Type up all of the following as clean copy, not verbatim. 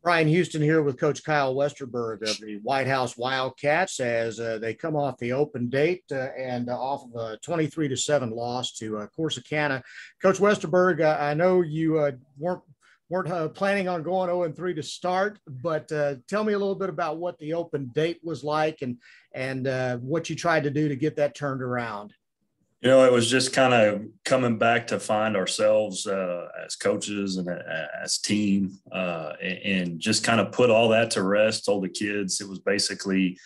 Bryan Houston here with Coach Kyle Westerberg of the Whitehouse Wildcats as they come off the open date and off of a 23-7 loss to Corsicana. Coach Westerberg, I know you weren't planning on going 0-3 to start, but tell me a little bit about what the open date was like and what you tried to do to get that turned around. You know, it was just kind of coming back to find ourselves as coaches and as team and just kind of put all that to rest. Told the kids it was basically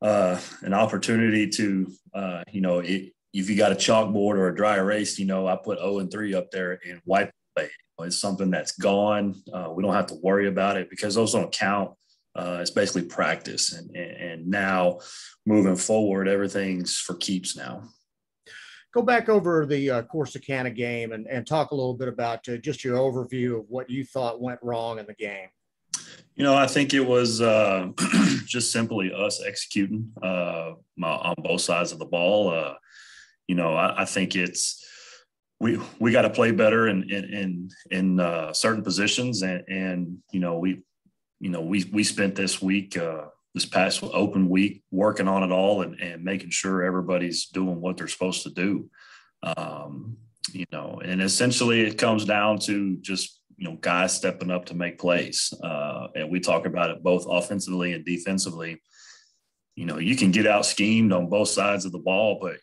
an opportunity to, if you got a chalkboard or a dry erase, I put 0-3 up there and wipe away. It's something that's gone. We don't have to worry about it because those don't count. It's basically practice. And now moving forward, everything's for keeps now. Go back over the Corsicana game and talk a little bit about just your overview of what you thought went wrong in the game. I think it was just simply us executing on both sides of the ball. I think it's we got to play better in certain positions, and we spent this week. This past open week, working on it all and making sure everybody's doing what they're supposed to do. And essentially it comes down to just, guys stepping up to make plays. And we talk about it both offensively and defensively. You can get out schemed on both sides of the ball, but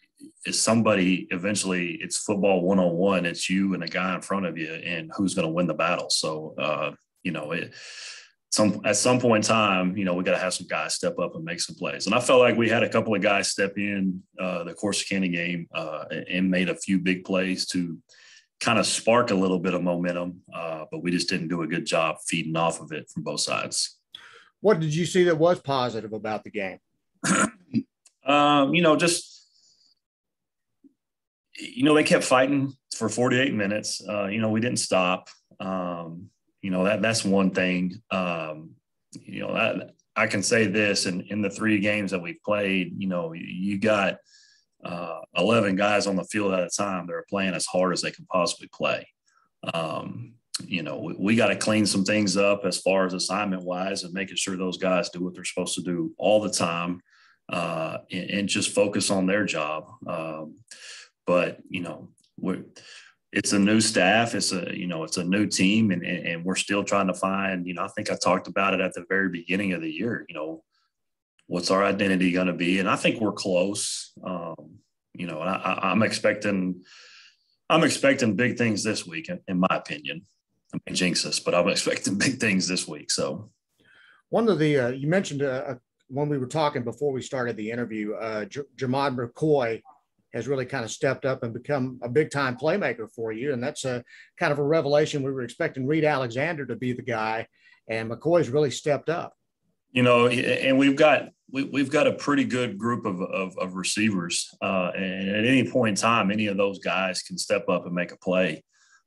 it's somebody eventually it's football 101. It's you and a guy in front of you and who's going to win the battle. So, at some point in time, we got to have some guys step up and make some plays. And I felt like we had a couple of guys step in the Corsicana game and made a few big plays to kind of spark a little bit of momentum, but we just didn't do a good job feeding off of it from both sides. What did you see that was positive about the game? They kept fighting for 48 minutes. We didn't stop. That's one thing. I can say this in the 3 games that we've played, you got 11 guys on the field at a time that are playing as hard as they can possibly play. We got to clean some things up as far as assignment wise and making sure those guys do what they're supposed to do all the time and just focus on their job. It's a new staff. It's a new team, and we're still trying to find. I think I talked about it at the very beginning of the year. What's our identity going to be? And I think we're close. And I'm expecting big things this week, in my opinion. I may jinx us, but I'm expecting big things this week. So, one of the you mentioned when we were talking before we started the interview, Jamad McCoy has really kind of stepped up and become a big-time playmaker for you. And that's a kind of a revelation. We were expecting Reed Alexander to be the guy, and McCoy's really stepped up. And we've got a pretty good group of receivers. And at any point in time, any of those guys can step up and make a play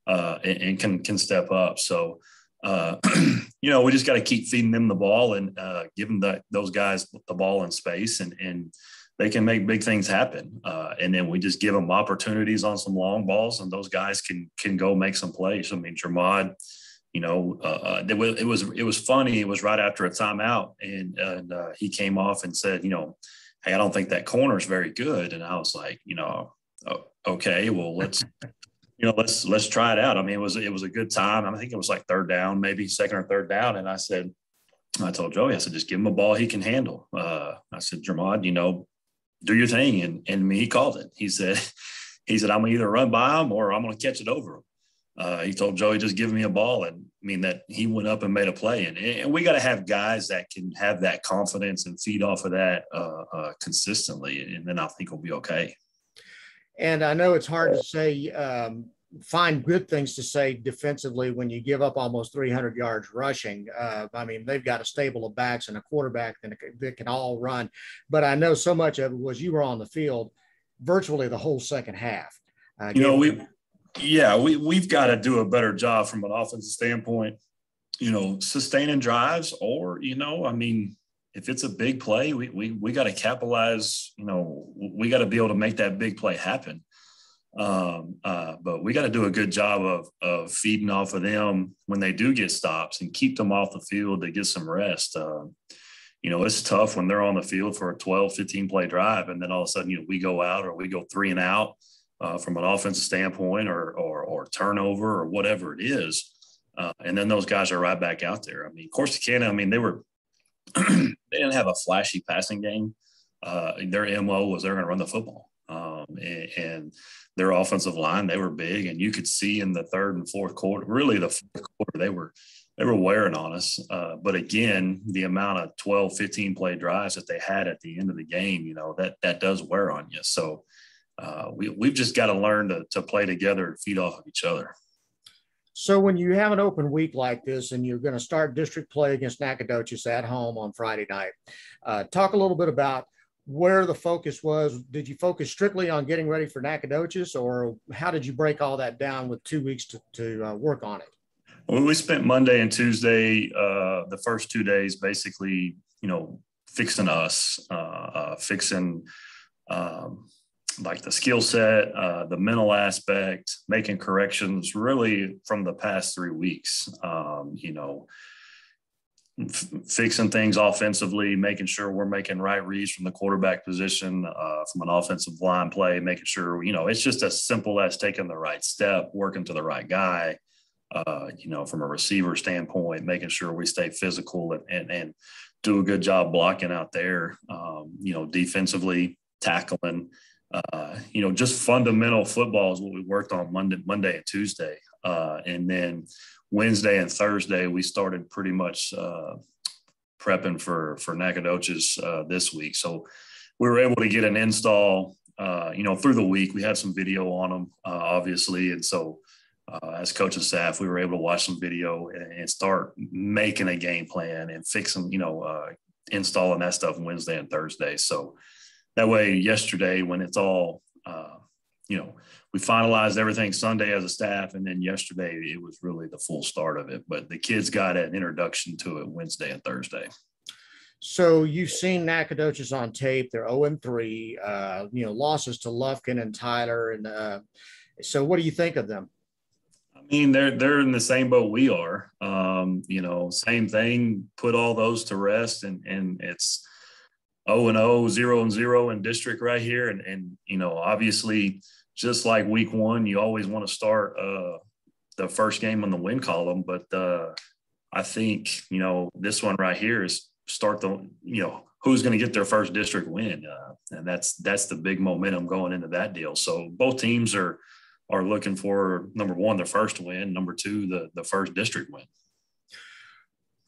and can step up. So, we just got to keep feeding them the ball and giving those guys the ball in space and they can make big things happen. And then we just give them opportunities on some long balls and those guys can go make some plays. I mean, Jermod, it was funny. It was right after a timeout and he came off and said, hey, I don't think that corner is very good. And I was like, okay, well, let's try it out. I mean, it was a good time. I think it was like third down, maybe second or third down. And I told Joey, I said, just give him a ball he can handle. I said, Jermod, do your thing. And he called it. He said, I'm going to either run by him or I'm going to catch it over him. He told Joey, just give me a ball. And that he went up and made a play. And we got to have guys that can have that confidence and feed off of that consistently. And then I think we'll be okay. And I know it's hard to say, find good things to say defensively when you give up almost 300 yards rushing. They've got a stable of backs and a quarterback that can all run. But I know so much of it was you were on the field virtually the whole second half. We've got to do a better job from an offensive standpoint, sustaining drives or, if it's a big play, we got to capitalize, we got to be able to make that big play happen. But we got to do a good job of feeding off of them when they do get stops and keep them off the field to get some rest. It's tough when they're on the field for a 12, 15 play drive. And then all of a sudden, we go out or we go 3 and out from an offensive standpoint or turnover or whatever it is. And then those guys are right back out there. Corsicana, they were, they didn't have a flashy passing game. Their MO was they're going to run the football. And their offensive line, they were big, and you could see in the third and fourth quarter, really the fourth quarter, they were wearing on us. But again, the amount of 12, 15 play drives that they had at the end of the game, that does wear on you. So we've just got to learn to play together and feed off of each other. So when you have an open week like this and you're going to start district play against Nacogdoches at home on Friday night, talk a little bit about where the focus was. Did you focus strictly on getting ready for Nacogdoches, or how did you break all that down with 2 weeks to work on it? Well, we spent Monday and Tuesday, the first 2 days, basically, fixing us, fixing like the skill set, the mental aspect, making corrections really from the past 3 weeks, fixing things offensively, making sure we're making right reads from the quarterback position, from an offensive line play, making sure, it's just as simple as taking the right step, working to the right guy, from a receiver standpoint, making sure we stay physical and do a good job blocking out there, defensively, tackling, just fundamental football is what we worked on Monday and Tuesday. And then Wednesday and Thursday, we started pretty much prepping for Nacogdoches this week. So we were able to get an install, through the week. We had some video on them, obviously. And so as coaching staff, we were able to watch some video and start making a game plan and fixing, installing that stuff Wednesday and Thursday. So that way yesterday, when it's all, we finalized everything Sunday as a staff, and then yesterday it was really the full start of it. But the kids got an introduction to it Wednesday and Thursday. So you've seen Nacogdoches on tape. They're 0-3, losses to Lufkin and Tyler. And so what do you think of them? They're in the same boat we are. Same thing, put all those to rest, and it's 0-0, 0-0 in district right here. And obviously, just like week one, you always want to start the first game on the win column. But I think, this one right here is start who's going to get their first district win. And that's the big momentum going into that deal. So both teams are looking for, number one, their first win, number two, the first district win.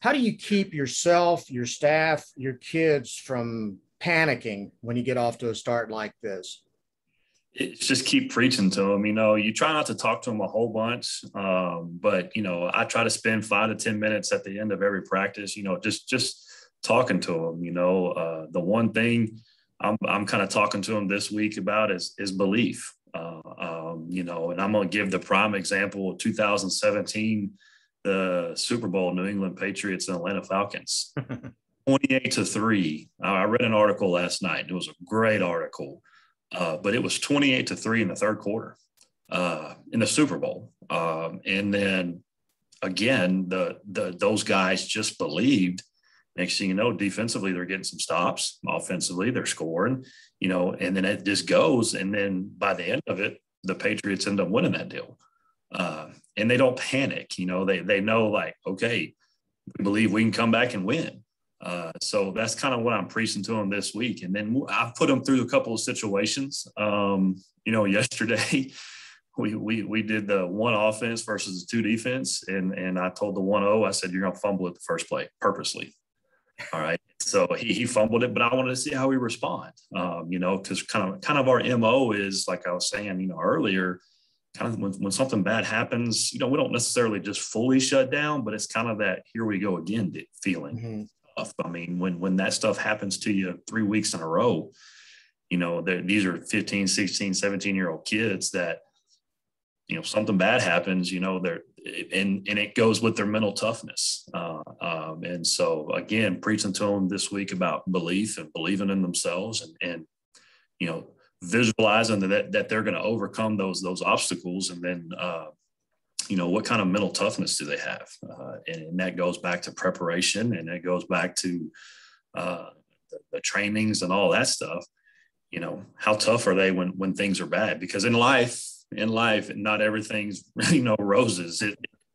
How do you keep yourself, your staff, your kids from panicking when you get off to a start like this? It's just keep preaching to them. You try not to talk to them a whole bunch, but I try to spend 5 to 10 minutes at the end of every practice, just talking to them. The one thing I'm kind of talking to them this week about is belief. And I'm going to give the prime example of 2017, the Super Bowl, New England Patriots and Atlanta Falcons, 28-3. I read an article last night. It was a great article, but it was 28-3 in the third quarter in the Super Bowl. And then again, those guys just believed. Next thing you know, defensively, they're getting some stops. Offensively, they're scoring, and then it just goes. And then by the end of it, the Patriots end up winning that deal. And they don't panic. They know, like, okay, we believe we can come back and win. So that's kind of what I'm preaching to them this week. And then I've put them through a couple of situations. Yesterday we did the one offense versus the two defense. And I told the 1-0, I said, you're going to fumble at the first play purposely. All right. So he fumbled it, but I wanted to see how we respond, because kind of our MO is, like I was saying, earlier, kind of when something bad happens, we don't necessarily just fully shut down, but it's kind of that here we go again feeling. Mm-hmm. When that stuff happens to you 3 weeks in a row, these are 15, 16, 17-year-old kids that, something bad happens, they're, and it goes with their mental toughness. And so again, preaching to them this week about belief and believing in themselves and visualizing that they're going to overcome those obstacles. And then, what kind of mental toughness do they have? And that goes back to preparation, and it goes back to the trainings and all that stuff. How tough are they when things are bad? Because in life, not everything's, roses.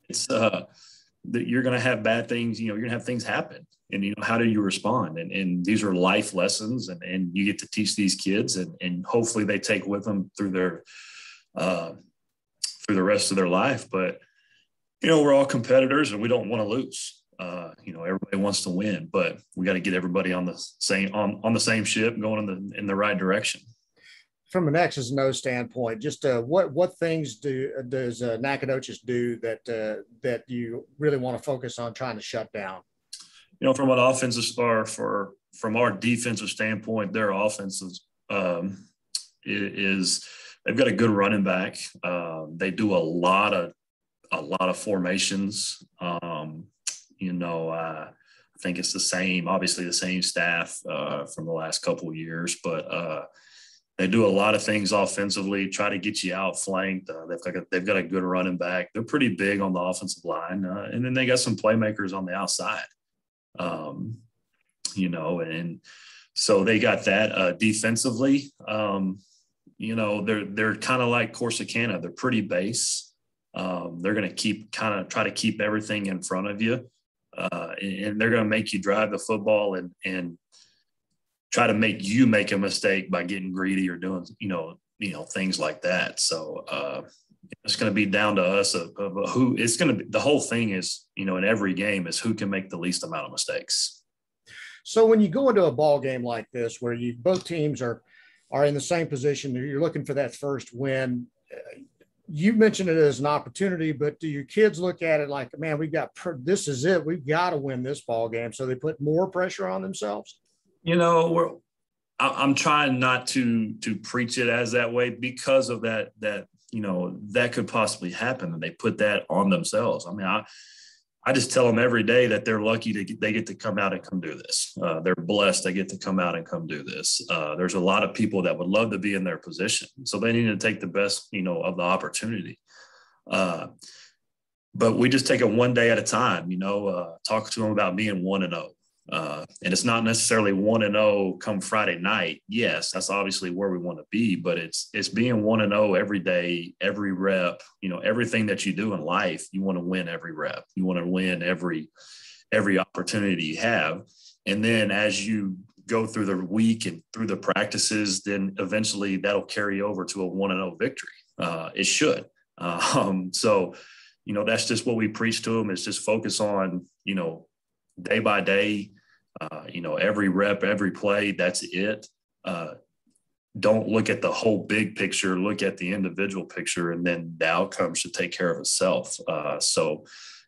It's that you're going to have bad things, you're going to have things happen, and, how do you respond? And these are life lessons, and you get to teach these kids, and hopefully they take with them through the rest of their life. But, we're all competitors, and we don't want to lose. Everybody wants to win, but we got to get everybody on the same ship, going in the right direction. From an X's and O's standpoint, just what things does Nacogdoches do that you really want to focus on trying to shut down? From an offensive from our defensive standpoint, their offenses is they've got a good running back. They do a lot of formations. I think it's obviously the same staff from the last couple of years, but they do a lot of things offensively, try to get you outflanked. They've got a good running back. They're pretty big on the offensive line. And then they got some playmakers on the outside, and so they got that defensively. They're kind of like Corsicana. They're pretty base. They're going to try to keep everything in front of you. And they're going to make you drive the football and try to make you make a mistake by getting greedy or doing, things like that. So it's going to be down to us of who it's going to be. The whole thing is, in every game is who can make the least amount of mistakes. So when you go into a ball game like this, where both teams are in the same position, you're looking for that first win. You mentioned it as an opportunity, but do your kids look at it like, man, this is it. We've got to win this ball game. So they put more pressure on themselves? I'm trying not to preach it as that way because of that could possibly happen, and they put that on themselves. I mean, I just tell them every day that they're lucky they get to come out and come do this. They're blessed they get to come out and come do this. There's a lot of people that would love to be in their position, so they need to take the best, of the opportunity. But we just take it one day at a time, talk to them about being 1-0. And it's not necessarily 1-0 come Friday night. Yes, that's obviously where we want to be, but it's being 1-0 every day, every rep, everything that you do in life. You want to win every rep. You want to win every opportunity you have. And then as you go through the week and through the practices, then eventually that'll carry over to a 1-0 victory. It should. So, that's just what we preach to them, is just focus on, day by day, every rep, every play, that's it. Don't look at the whole big picture, look at the individual picture, and then the outcome should take care of itself. So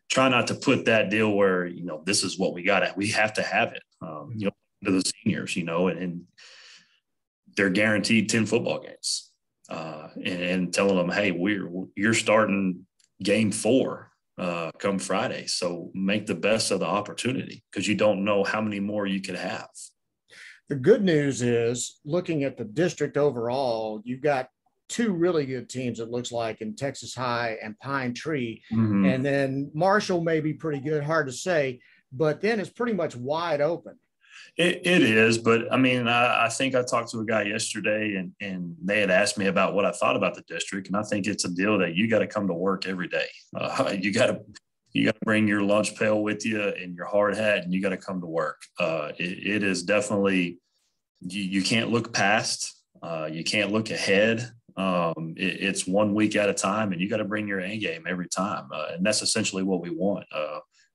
try not to put that deal where, this is what we got. We have to have it, to the seniors, and they're guaranteed 10 football games, and telling them, hey, you're starting game 4 come Friday. So make the best of the opportunity, because you don't know how many more you could have. The good news is, looking at the district overall, you've got 2 really good teams, it looks like, in Texas High and Pine Tree. Mm-hmm. And then Marshall may be pretty good, hard to say, but then it's pretty much wide open. It is, but I mean, I think I talked to a guy yesterday, and they had asked me about what I thought about the district, and I think it's a deal that you got to come to work every day. You got to bring your lunch pail with you and your hard hat, and you got to come to work. It is definitely, you can't look past, you can't look ahead. It's 1 week at a time, and you got to bring your A game every time, and that's essentially what we want.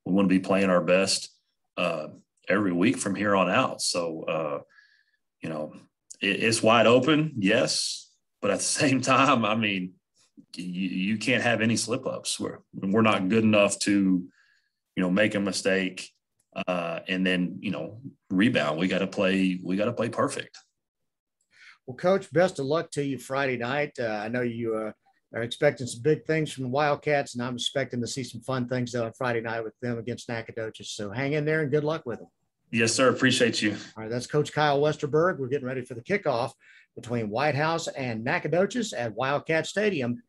We want to be playing our best every week from here on out. So, it's wide open, yes, but at the same time, I mean, you can't have any slip ups. We're not good enough to, make a mistake and then, rebound. We got to play perfect. Well, Coach, best of luck to you Friday night. I know you are expecting some big things from the Wildcats, and I'm expecting to see some fun things on Friday night with them against Nacogdoches. So hang in there and good luck with them. Yes, sir. Appreciate you. All right, that's Coach Kyle Westerberg. We're getting ready for the kickoff between Whitehouse and Nacogdoches at Wildcat Stadium